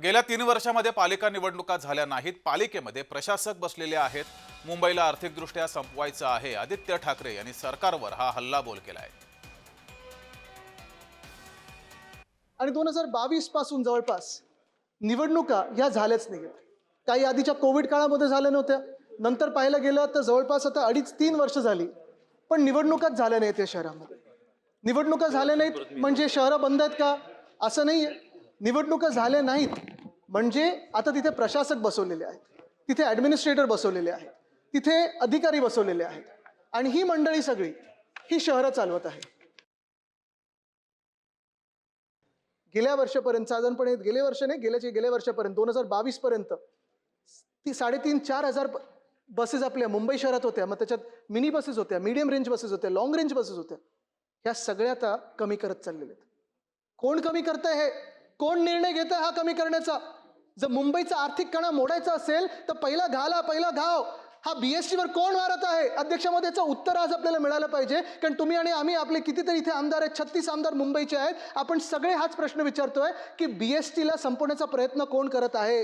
गेल्या 3 वर्षांमध्ये पालिका निवडणुका झाल्या नाहीत। पालिकेमध्ये प्रशासक बसलेले आहेत। मुंबईला आर्थिकदृष्ट्या संपवायचं आहे। आदित्य ठाकरे यांनी सरकारवर हा हल्लाबोल केलाय। आणि 2022 पासून जवळपास निवडणुका ह्या झाल्याच नाहीत। काही आधीच्या कोविड काळामध्ये झाल्या नव्हत्या, नंतर पाहायला गेलं तर जवळपास आता 2.5-3 वर्ष झाली, पण निवडणुकाच झाल्या नाहीत या शहरामध्ये। निवडणुका झाल्या नाहीत म्हणजे शहरं बंद आहेत का, असं नाहीये। निवडणुका झाल्या नाहीत म्हणजे आता तिथे प्रशासक बसवलेले आहेत, तिथे ॲडमिनिस्ट्रेटर बसवलेले आहेत, तिथे अधिकारी बसवलेले आहेत, आणि ही मंडळी सगळी ही शहरं चालवत आहे। गेल्या वर्षापर्यंत साधारणपणे गेल्या वर्षापर्यंत 2022 पर्यंत 3,500-4 हजार बसेस आपल्या मुंबई शहरात होत्या। मग त्याच्यात मिनी बसेस होत्या, मीडियम रेंज बसेस होत्या, लॉंग रेंज बसेस होत्या। ह्या सगळ्या आता कमी करत चाललेले आहेत। कोण कमी करतंय हे? कोण निर्णय घेत आहे हा कमी करण्याचा? जर मुंबईचा आर्थिक कणा मोडायचा असेल तर पहिला घाव हा BST वर कोण मारत आहे? अध्यक्षामध्ये याचं उत्तर आज आपल्याला मिळालं पाहिजे, कारण तुम्ही आणि आम्ही आपले कितीतरी इथे आमदार आहेत, 36 आमदार मुंबईचे आहेत, आपण सगळे हाच प्रश्न विचारतोय की BST ला संपवण्याचा प्रयत्न कोण करत आहे?